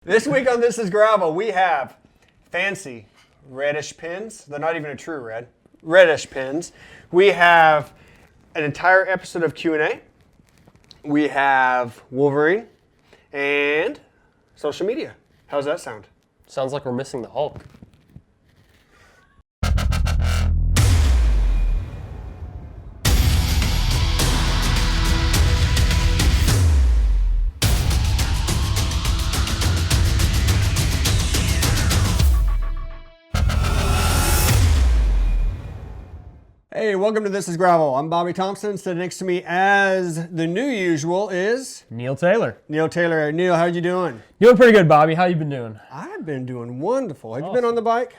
This week on This is Gravel, we have fancy reddish pins. They're not even a true red. Reddish pins. We have an entire episode of Q&A. We have Wolverine and social media. How's that sound? Sounds like we're missing the Hulk. Hey, welcome to This is Gravel. I'm Bobby Thompson. Sitting next to me, as the new usual, is Neil Taylor. Neil Taylor. Neil, how you doing? Doing pretty good, Bobby. How you been doing? I've been doing wonderful. Have you been on the bike?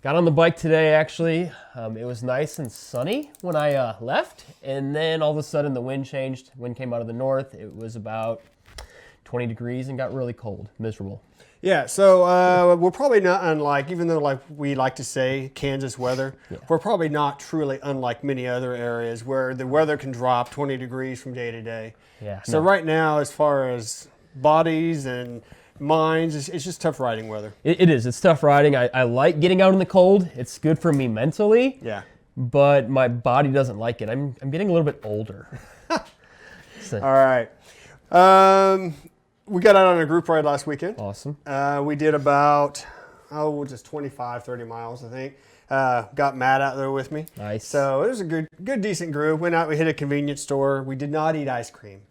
Got on the bike today, actually. It was nice and sunny when I left, and then all of a sudden the wind changed. Wind came out of the north. It was about 20 degrees and got really cold, miserable. Yeah, so we're probably not unlike, even though like we like to say Kansas weather, we're probably not truly unlike many other areas where the weather can drop 20 degrees from day to day. Yeah. So right now, as far as bodies and minds, it's just tough riding weather. It is. It's tough riding. I like getting out in the cold. It's good for me mentally. Yeah. But my body doesn't like it. I'm getting a little bit older. All right. We got out on a group ride last weekend. Awesome. We did about, just 25, 30 miles, I think. Got Matt out there with me. Nice. So it was a good, decent group. Went out, we hit a convenience store. We did not eat ice cream.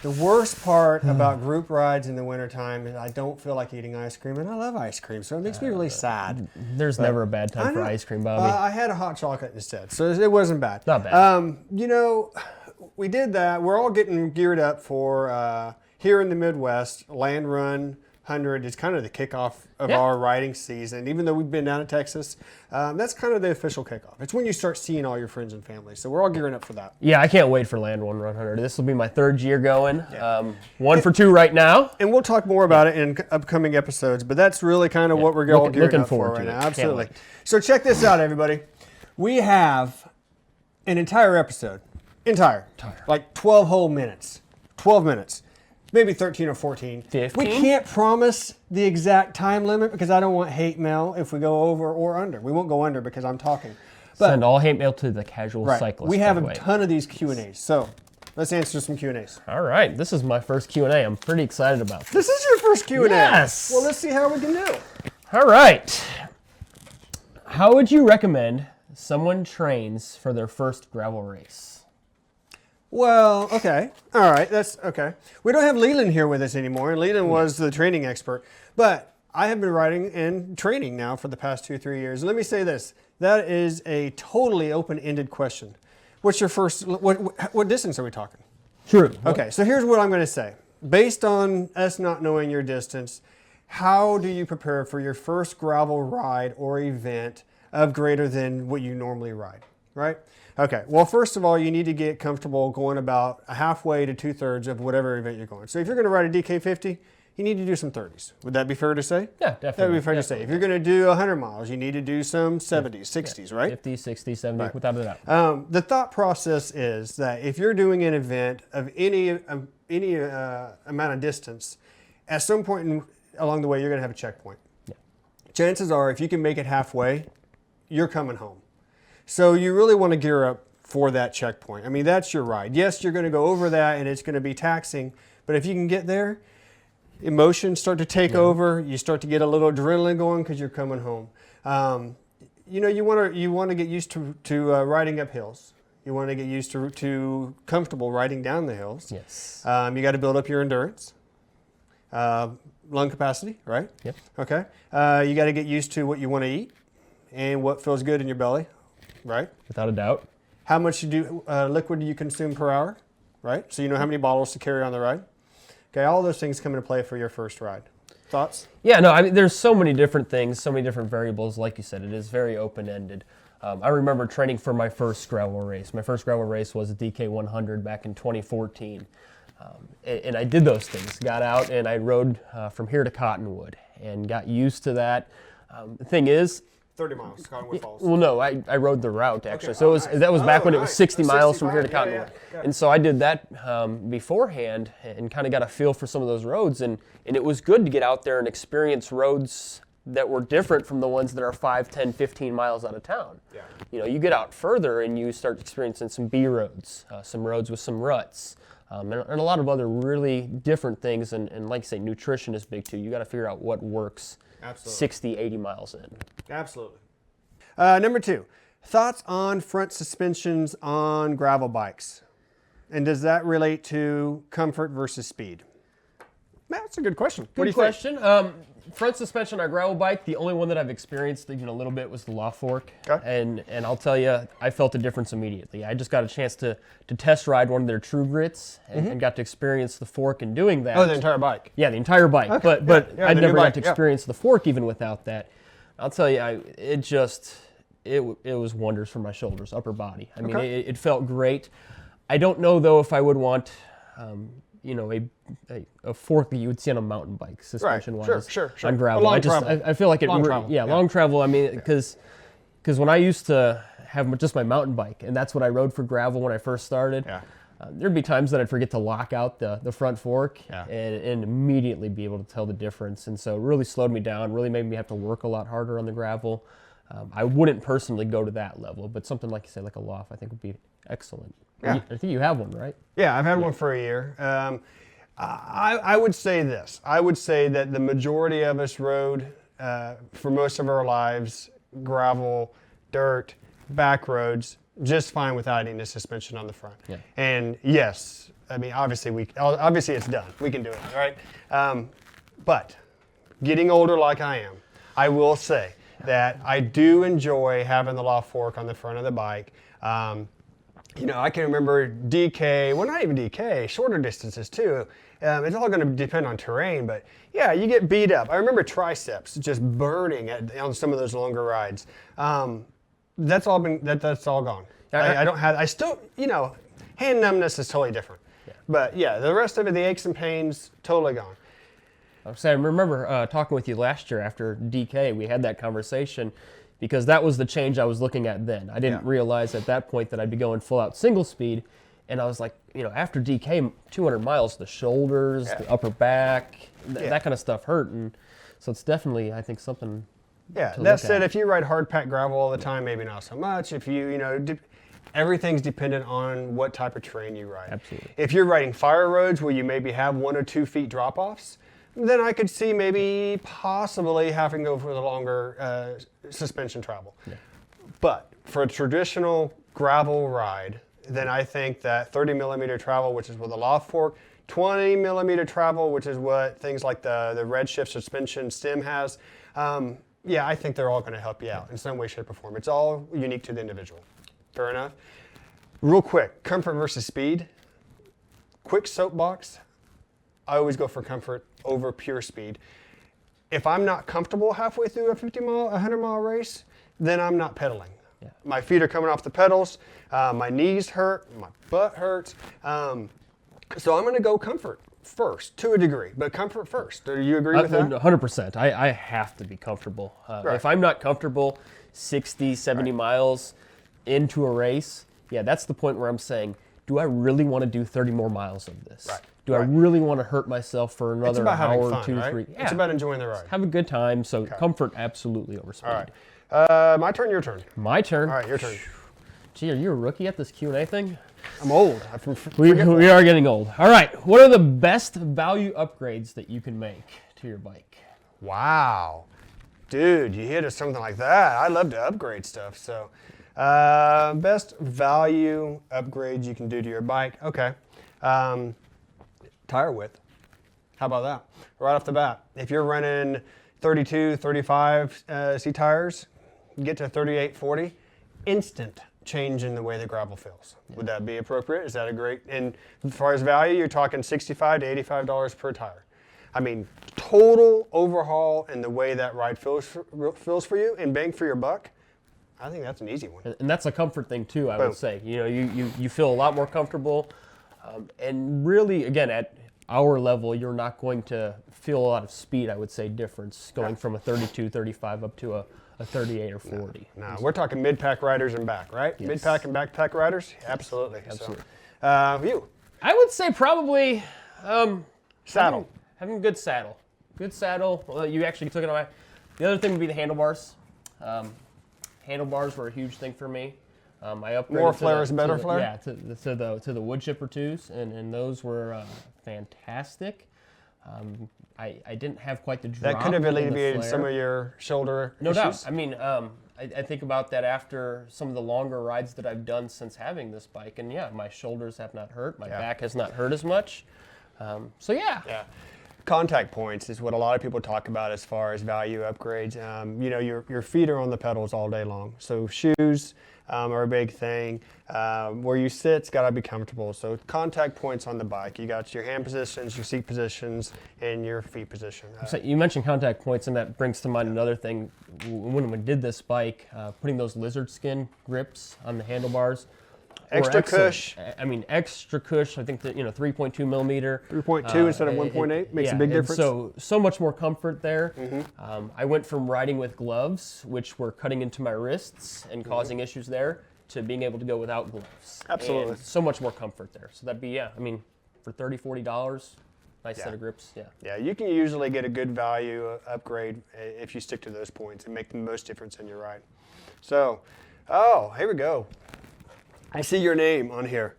The worst part about group rides in the wintertime is I don't feel like eating ice cream, and I love ice cream, so it makes me really sad. There's never a bad time for ice cream, Bobby. I had a hot chocolate instead, so it wasn't bad. Not bad. We did that. We're all getting geared up for... here in the Midwest, Land Run 100 is kind of the kickoff of our riding season. Even though we've been down to Texas, that's kind of the official kickoff. It's when you start seeing all your friends and family. So we're all gearing up for that. Yeah, I can't wait for Land Run 100. This will be my third year going. 1 for 2 right now. And we'll talk more about it in upcoming episodes, but that's really kind of what we're all gearing up for right now. Absolutely. So check this out, everybody. We have an entire episode. Entire. Like 12 whole minutes. 12 minutes. Maybe 13 or 14. 15? We can't promise the exact time limit because I don't want hate mail if we go over or under. We won't go under because I'm talking. But send all hate mail to the casual cyclist. We have a ton of these Q&As. So let's answer some Q&As. All right. This is my first Q&A. I'm pretty excited about this. This is your first Q&A? Yes. Well, let's see how we can do. All right. How would you recommend someone trains for their first gravel race? Well, okay. All right. That's okay. We don't have Leland here with us anymore, and Leland was the training expert. But I have been riding and training now for the past 2-3 years. And let me say this. That is a totally open-ended question. What's your first, what distance are we talking? True. Okay, so here's what I'm going to say. Based on us not knowing your distance, how do you prepare for your first gravel ride or event of greater than what you normally ride, right? Okay, well, first of all, you need to get comfortable going about halfway to 2/3 of whatever event you're going. So if you're going to ride a DK50, you need to do some 30s. Would that be fair to say? Yeah, definitely. That would be fair to say. If you're going to do 100 miles, you need to do some 70s, 60s, right? 50, 60, 70, without a doubt. The thought process is that if you're doing an event of any amount of distance, at some point along the way, you're going to have a checkpoint. Yeah. Chances are, if you can make it halfway, you're coming home. So you really want to gear up for that checkpoint. I mean, that's your ride. Yes, you're going to go over that and it's going to be taxing, but if you can get there, emotions start to take over. You start to get a little adrenaline going because you're coming home. You want to get used to riding up hills. You want to get used to comfortable riding down the hills. Yes. You got to build up your endurance, lung capacity, right? Yep. Okay. You got to get used to what you want to eat and what feels good in your belly. Right? Without a doubt. How much liquid do you consume per hour? Right? So you know how many bottles to carry on the ride. Okay, all those things come into play for your first ride. Thoughts? Yeah, no, I mean, there's so many different things, so many different variables. Like you said, it is very open-ended. I remember training for my first gravel race. My first gravel race was a DK 100 back in 2014. And I did those things. Got out and I rode from here to Cottonwood and got used to that. The thing is, 30 miles, Cottonwood Falls. Well, no, I rode the route actually. Okay. So Nice. that was back when it was Nice. 60 miles from here to 65, Cottonwood. yeah. And so I did that beforehand and kind of got a feel for some of those roads. And it was good to get out there and experience roads that were different from the ones that are 5, 10, 15 miles out of town. Yeah. You know, you get out further and you start experiencing some B roads, some roads with some ruts, and a lot of other really different things. And like I say, nutrition is big too. You got to figure out what works. Absolutely. 60, 80 miles in. Absolutely. Number 2, thoughts on front suspensions on gravel bikes. And does that relate to comfort versus speed? That's a good question. What do you Good question. Front suspension on a gravel bike, the only one that I've experienced even a little bit was the Loft Fork. Okay. And I'll tell you, I felt a difference immediately. I just got a chance to test ride one of their True Grits and got to experience the fork in doing that. Oh, the entire bike. Yeah, the entire bike. Okay. But Yeah, I the new never bike, got to yeah. experience the fork even without that. I'll tell you, it was wonders for my shoulders, upper body. I mean, Okay. it felt great. I don't know though if I would want, a fork that you would see on a mountain bike, suspension-wise, Sure. on gravel. Long travel. I feel like it. Long travel. Yeah, long travel. I mean, because when I used to have just my mountain bike, and that's what I rode for gravel when I first started. Yeah. There'd be times that I'd forget to lock out the front fork Yeah. and immediately be able to tell the difference. And so it really slowed me down, really made me have to work a lot harder on the gravel. I wouldn't personally go to that level, but something like you say, like a Loft, I think would be excellent. Yeah. I think you have one, right? Yeah, I've had one for a year. I would say this. I would say that the majority of us rode, for most of our lives, gravel, dirt, back roads, just fine without any suspension on the front. Yeah. And yes, I mean, obviously it's done. We can do it, all right? But getting older like I am, I will say that I do enjoy having the Loft Fork on the front of the bike. I can remember DK, well, not even DK, shorter distances too. It's all going to depend on terrain, but yeah, you get beat up. I remember triceps just burning on some of those longer rides. That's all gone. I still, hand numbness is totally different. Yeah. But yeah, the rest of it, the aches and pains, totally gone. I remember talking with you last year after DK, we had that conversation because that was the change I was looking at then. I didn't realize at that point that I'd be going full out single speed. And I was like, after DK, 200 miles, the shoulders, the upper back, that kind of stuff hurt. And so it's definitely, I think, something Yeah, to that look said, at. if you ride hard packed gravel all the time, maybe not so much. If everything's dependent on what type of terrain you ride. Absolutely. If you're riding fire roads where you maybe have 1 or 2 feet drop offs, then I could see maybe possibly having to go for the longer suspension travel. Yeah. But for a traditional gravel ride, then I think that 30 millimeter travel, which is with the Loft Fork, 20 millimeter travel, which is what things like the Redshift suspension stem has, I think they're all going to help you out in some way, shape, or form. It's all unique to the individual. Fair enough? Real quick, comfort versus speed. Quick soapbox, I always go for comfort over pure speed. If I'm not comfortable halfway through a 100-mile race, then I'm not pedaling. Yeah. My feet are coming off the pedals, my knees hurt, my butt hurts. So I'm going to go comfort first, to a degree, but comfort first. Do you agree with that? 100%. I have to be comfortable. Right. If I'm not comfortable 60, 70 miles into a race, that's the point where I'm saying, do I really want to do 30 more miles of this? Right. Do I really want to hurt myself for another hour, fun, 2, right? 3? Yeah. It's about enjoying the ride. Have a good time. So comfort absolutely over speed. All right. My turn, your turn. My turn. All right, your turn. Gee, are you a rookie at this Q&A thing? I'm old. We are getting old. All right. What are the best value upgrades that you can make to your bike? Wow. Dude, you hit us something like that. I love to upgrade stuff. So, best value upgrades you can do to your bike. Okay. Tire width. How about that? Right off the bat. If you're running 32, 35 C tires, get to 38, 40, instant change in the way the gravel feels. Yeah. Would that be appropriate? Is that a great, and as far as value, you're talking $65 to $85 per tire. I mean, total overhaul in the way that ride feels for you and bang for your buck. I think that's an easy one. And that's a comfort thing too, I would say. You feel a lot more comfortable. And really, again, our level, you're not going to feel a lot of speed, I would say, difference going from a 32, 35 up to a 38 or 40. No, we're talking mid-pack riders and back, right? Yes. Mid-pack and backpack riders? Absolutely. Absolutely. So, you? I would say probably Saddle. having a good saddle. Good saddle. Well, you actually took it away. The other thing would be the handlebars. Handlebars were a huge thing for me. I upgraded More flares, better flare? Yeah, to the wood chipper twos, and those were fantastic. I didn't have quite the drop. That could have in the alleviated flare. some of your shoulder No issues. doubt. I mean, I think about that after some of the longer rides that I've done since having this bike, and yeah, my shoulders have not hurt, my back has not hurt as much. So yeah. Yeah. Contact points is what a lot of people talk about as far as value upgrades. You know, your feet are on the pedals all day long, so shoes are a big thing. Where you sit's got to be comfortable. So contact points on the bike. You got your hand positions, your seat positions, and your feet position. So you mentioned contact points, and that brings to mind another thing. When we did this bike, putting those lizard skin grips on the handlebars. Extra cush. I mean, extra cush. I think that 3.2 millimeter. 3.2 instead of 1.8 makes a big difference. So much more comfort there. I went from riding with gloves, which were cutting into my wrists and causing issues there, to being able to go without gloves. Absolutely. And so much more comfort there. So that'd be, I mean, for $30, $40, nice set of grips. Yeah. Yeah, you can usually get a good value upgrade if you stick to those points and make the most difference in your ride. So, here we go. I see your name on here.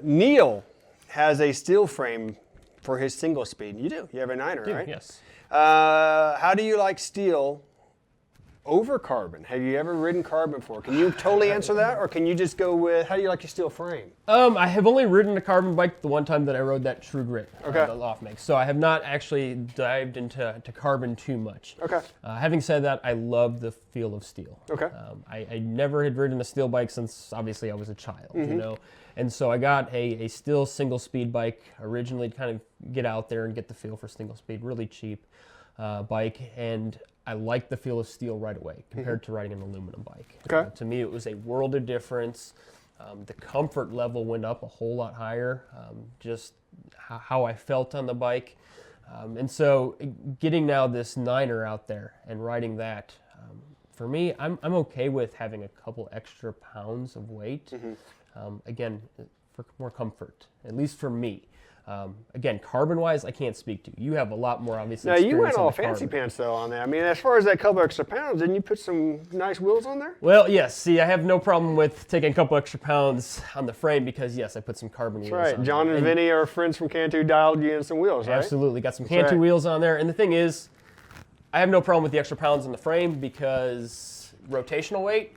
Neil has a steel frame for his single speed. You do. You have a 9er, right? Yes. How do you like steel over carbon? Have you ever ridden carbon before? Can you totally answer that, or can you just go with how do you like your steel frame? I have only ridden a carbon bike the one time that I rode that True Grit, Okay. the Loft Make. So I have not actually dived into carbon too much. Okay. Having said that, I love the feel of steel. Okay. I never had ridden a steel bike since obviously I was a child, you know. And so I got a steel single speed bike originally to kind of get out there and get the feel for single speed, really cheap bike. And I liked the feel of steel right away compared to riding an aluminum bike. Okay. To me, it was a world of difference. The comfort level went up a whole lot higher, just how I felt on the bike. And so getting now this 9er out there and riding that, for me, I'm okay with having a couple extra pounds of weight. Again, for more comfort, at least for me. Again, carbon-wise, I can't speak to. You have a lot more, obviously. Now, you went on all the fancy carbon. pants, though, on that. I mean, as far as that couple extra pounds, didn't you put some nice wheels on there? Well, yes. See, I have no problem with taking a couple extra pounds on the frame because, yes, I put some carbon wheels That's right. on John there. and Vinny, our friends from Cantu, dialed you in some wheels, right? Absolutely. Got some Cantu right. wheels on there. And the thing is, I have no problem with the extra pounds on the frame because rotational weight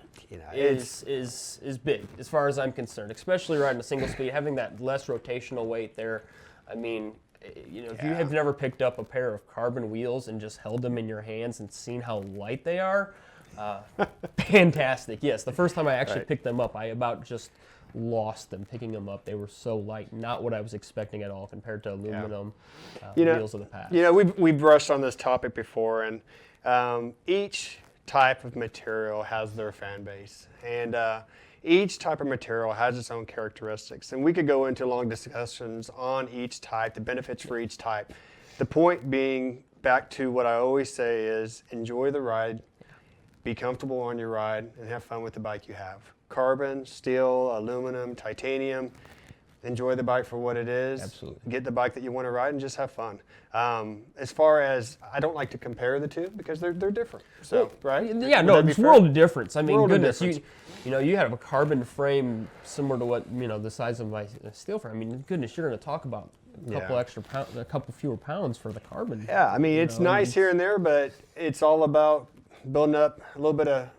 is big as far as I'm concerned, especially riding a single speed, having that less rotational weight there. I mean, if you have never picked up a pair of carbon wheels and just held them in your hands and seen how light they are, fantastic. Yes, the first time I actually picked them up, I about just lost them picking them up. They were so light, not what I was expecting at all compared to aluminum wheels of the past. You know, we've brushed on this topic before, and each type of material has their fan base, and each type of material has its own characteristics, and we could go into long discussions on each type, the benefits for each type. The point being, back to what I always say is, enjoy the ride, be comfortable on your ride, and have fun with the bike you have. Carbon, steel, aluminum, titanium, enjoy the bike for what it is. Absolutely. Get the bike that you want to ride and just have fun. As far as, I don't like to compare the two because they're different. So, right? Yeah, Would no, that be it's fair? world of difference. I mean, World of goodness, difference. you have a carbon frame similar to what, the size of my steel frame. I mean, goodness, you're going to talk about a couple fewer pounds for the carbon. Yeah, I mean, it's nice here and there, but it's all about building up a little bit of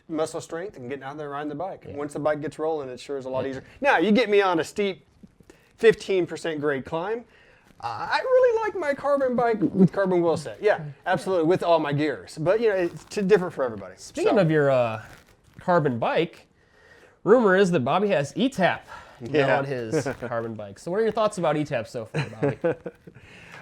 muscle strength and getting out there and riding the bike. Yeah. Once the bike gets rolling, it sure is a lot easier. Now, you get me on a steep 15% grade climb. I really like my carbon bike with carbon wheel set. Yeah, absolutely, with all my gears. But, it's different for everybody. Speaking of your carbon bike, rumor is that Bobby has E-Tap on his carbon bike. So what are your thoughts about E-Tap so far, Bobby?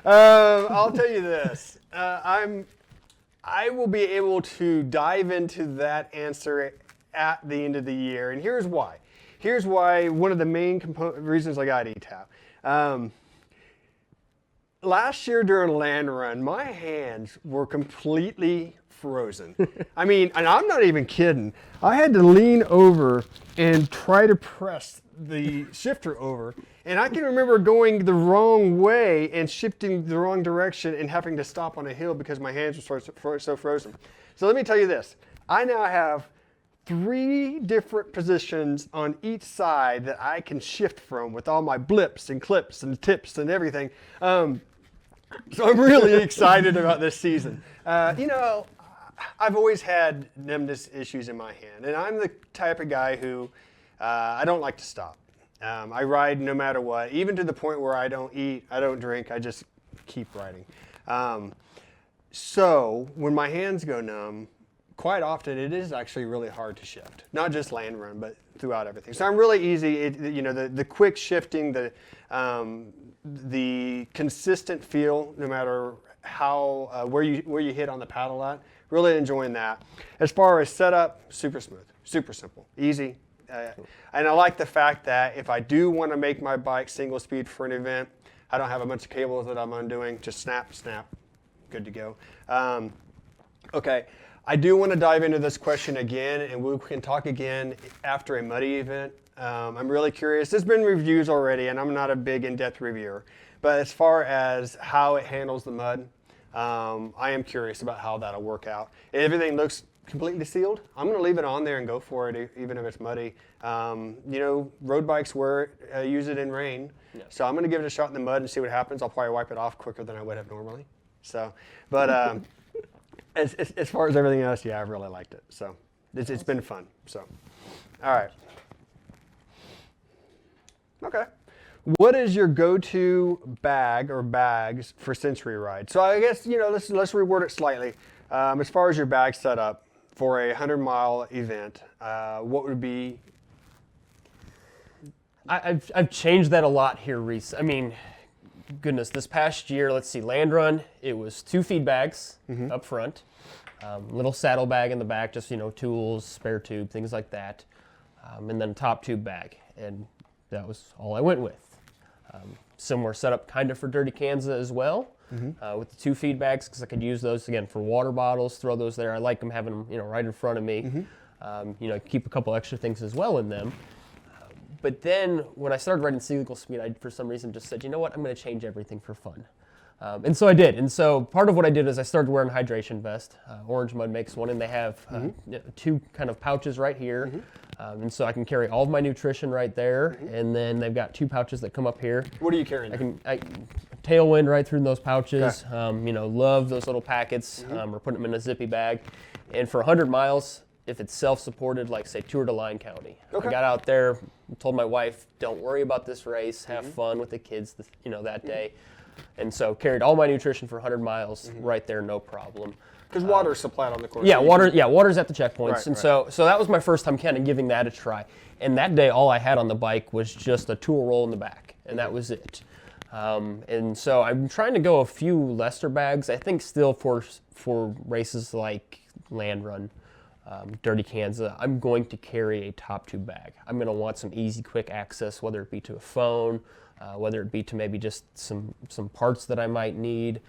I'll tell you this. I will be able to dive into that answer at the end of the year, and here's why. Here's why one of the main reasons I got E-Tap. last year during Land Run, my hands were completely frozen. I mean, and I'm not even kidding. I had to lean over and try to press the shifter over. And I can remember going the wrong way and shifting the wrong direction and having to stop on a hill because my hands were so frozen. So let me tell you this. I now have 3 different positions on each side that I can shift from with all my blips and clips and tips and everything. So I'm really excited about this season. I've always had numbness issues in my hand, and I'm the type of guy who I don't like to stop. I ride no matter what, even to the point where I don't eat, I don't drink, I just keep riding. So when my hands go numb, quite often it is actually really hard to shift. Not just Land Run, but throughout everything. So I'm really easy. The quick shifting, the consistent feel, no matter how where you hit on the paddle at. Really enjoying that. As far as setup, super smooth, super simple, easy. And I like the fact that if I do want to make my bike single speed for an event, I don't have a bunch of cables that I'm undoing. Just snap, snap, good to go. Okay, I do want to dive into this question again, and we can talk again after a muddy event. I'm really curious. There's been reviews already, and I'm not a big in-depth reviewer. But as far as how it handles the mud, I am curious about how that'll work out. If everything looks completely sealed, I'm going to leave it on there and go for it, even if it's muddy. Road bikes use it in rain, yeah. So I'm going to give it a shot in the mud and see what happens. I'll probably wipe it off quicker than I would have normally. So, but as far as everything else, yeah, I've really liked it. So it's been fun. So, all right. Okay. What is your go-to bag or bags for Century Ride? So I guess, let's reword it slightly. As far as your bag setup for a 100-mile event, what would be? I've changed that a lot here recently. I mean, goodness, this past year, let's see, Land Run, it was 2 feed bags up front, little saddle bag in the back, just, tools, spare tube, things like that, and then top tube bag. And that was all I went with. Similar setup kind of for Dirty Kansas as well, with the 2 feed bags, because I could use those again for water bottles, throw those there. I like them having them, right in front of me. Keep a couple extra things as well in them. But then when I started riding single speed, I for some reason just said, you know what, I'm going to change everything for fun. And so I did. And so part of what I did is I started wearing a hydration vest. Orange Mud makes one, and they have 2 kind of pouches right here. And so I can carry all of my nutrition right there. And then they've got 2 pouches that come up here. What are you carrying? Tailwind right through those pouches. Okay. Love those little packets. Or putting them in a zippy bag. And for 100 miles, if it's self-supported, like say Tour de Line County. Okay. I got out there, told my wife, don't worry about this race, have fun with the kids, that day. And so carried all my nutrition for 100 miles right there, no problem. Because water's supplied on the course. Yeah, water's at the checkpoints. Right, and so that was my first time kind of giving that a try. And that day, all I had on the bike was just a tool roll in the back, and that was it. And so I'm trying to go a few lesser bags. I think still for races like Land Run, Dirty Kansas, I'm going to carry a top tube bag. I'm going to want some easy, quick access, whether it be to a phone, whether it be to maybe just some parts that I might need,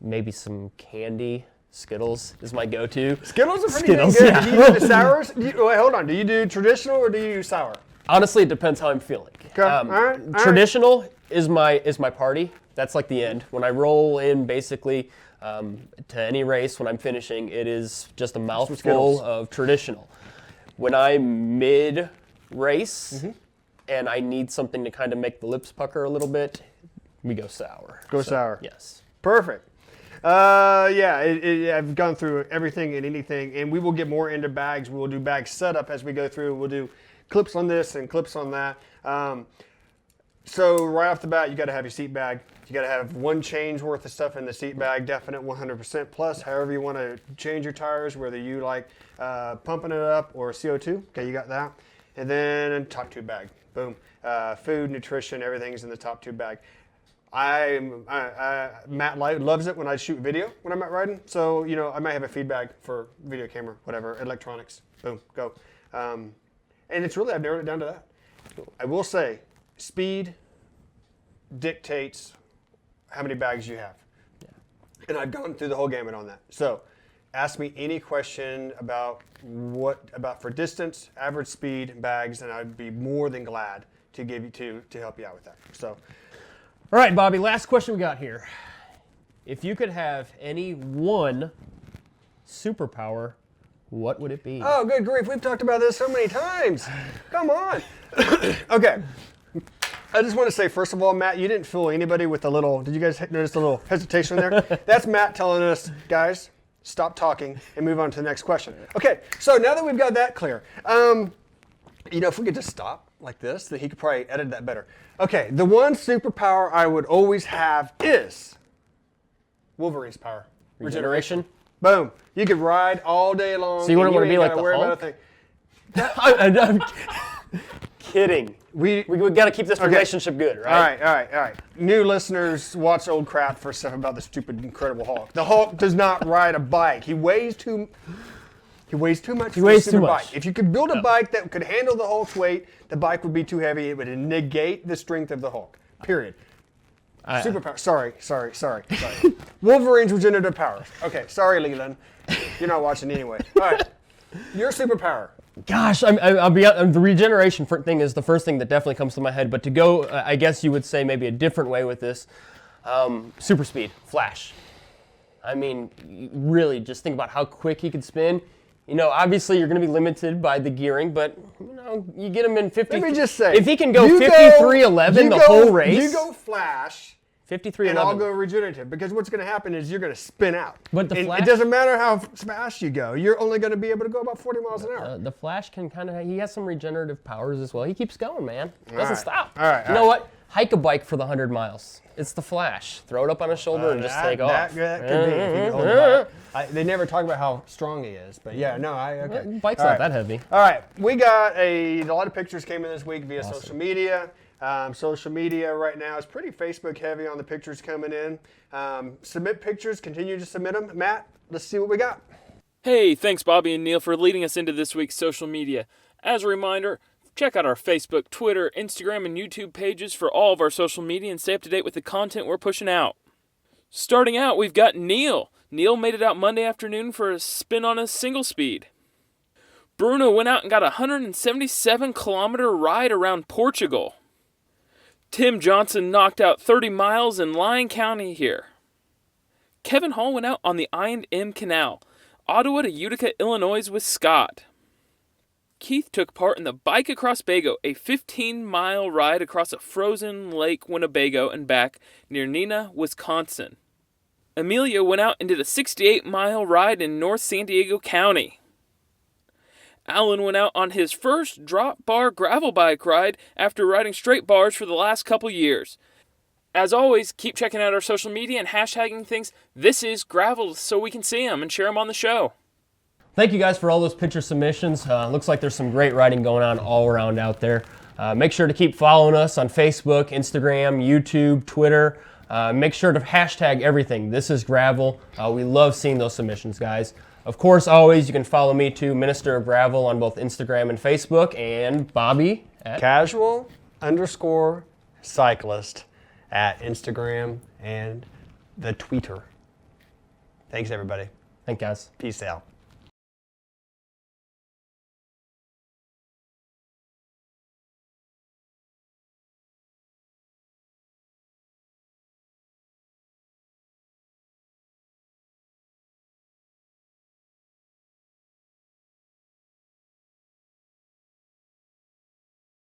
maybe some candy. Skittles is my go-to. Skittles are pretty good. Yeah. Do you do the sours? Wait, hold on. Do you do traditional or do you use sour? Honestly, it depends how I'm feeling. Okay. All right. Traditional is my party. That's like the end. When I roll in, basically, to any race, when I'm finishing, it is just a mouthful of traditional. When I'm mid-race and I need something to kind of make the lips pucker a little bit, we go sour. Sour. Yes. Perfect. I've gone through everything and anything, and we will get more into bags. We will do bag setup as we go through. We'll do clips on this and clips on that. So right off the bat, you got to have your seat bag. You got to have 1 change worth of stuff in the seat bag, definite 100% plus. However you want to change your tires, whether you like pumping it up or CO2. Okay, you got that. And then top tube bag. Boom. Food, nutrition, everything's in the top tube bag. Matt loves it when I shoot video when I'm out riding. So, I might have a feed bag for video camera, whatever, electronics. Boom, go. And it's really, I've narrowed it down to that. I will say, speed dictates how many bags you have. And I've gone through the whole gamut on that. So ask me any question about for distance, average speed, bags, and I'd be more than glad to give you to help you out with that. So, All right, Bobby, last question we got here. If you could have any one superpower, what would it be? oh, good grief, we've talked about this so many times. Come on. Okay. I just want to say, first of all, Matt, you didn't fool anybody with did you guys notice a little hesitation there? That's Matt telling us, guys, stop talking and move on to the next question. Okay, so now that we've got that clear, if we could just stop like this, then he could probably edit that better. Okay, the one superpower I would always have is Wolverine's power. Regeneration? Boom. You could ride all day long. So you wouldn't want to be like the worry Hulk? about a thing. I'm kidding. We got to keep this relationship good, right? All right. New listeners, watch old crap for stuff about the stupid Incredible Hulk. The Hulk does not ride a bike. He weighs too much. Bike. If you could build a bike that could handle the Hulk's weight, the bike would be too heavy. It would negate the strength of the Hulk. Period. Superpower. Sorry. Wolverine's regenerative powers. Okay, sorry, Leland. You're not watching anyway. All right. Your superpower. Gosh, the regeneration thing is the first thing that definitely comes to my head. But to go, I guess you would say maybe a different way with this, super speed, Flash. I mean, really, just think about how quick he could spin. Obviously you're going to be limited by the gearing, but you get him in 50. Let me just say, if he can go 53.11 the whole race, you go Flash. 53.11. And I'll go regenerative, because what's going to happen is you're going to spin out. But the Flash, it doesn't matter how fast you go. You're only going to be able to go about 40 miles an hour. The Flash can he has some regenerative powers as well. He keeps going, man. Doesn't stop. All right. You know what? Hike a bike for the 100 miles. It's the Flash. Throw it up on his shoulder and just take off. That could be. If you can hold the bike. They never talk about how strong he is, but yeah, no, okay. Bike's not that heavy. All right, we got a lot of pictures came in this week via social media. Social media right now is pretty Facebook heavy on the pictures coming in. Submit pictures, continue to submit them. Matt, let's see what we got. Hey, thanks Bobby and Neil for leading us into this week's social media. As a reminder, check out our Facebook, Twitter, Instagram, and YouTube pages for all of our social media and stay up to date with the content we're pushing out. Starting out, we've got Neil. Neil made it out Monday afternoon for a spin on a single speed. Bruno went out and got a 177-kilometer ride around Portugal. Tim Johnson knocked out 30 miles in Lyon County here. Kevin Hall went out on the I&M Canal, Ottawa to Utica, Illinois with Scott. Keith took part in the Bike Across Bago, a 15-mile ride across a frozen Lake Winnebago and back near Neenah, Wisconsin. Amelia went out and did a 68-mile ride in North San Diego County. Alan went out on his first drop bar gravel bike ride after riding straight bars for the last couple years. As always, keep checking out our social media and hashtagging things. This is gravel so we can see them and share them on the show. Thank you guys for all those picture submissions. Looks like there's some great riding going on all around out there. Make sure to keep following us on Facebook, Instagram, YouTube, Twitter. Make sure to hashtag everything. This is gravel. We love seeing those submissions, guys. Of course, always, you can follow me too, Minister of Gravel, on both Instagram and Facebook, and Bobby at Casual_cyclist at Instagram and the Twitter. Thanks, everybody. Thanks, guys. Peace out.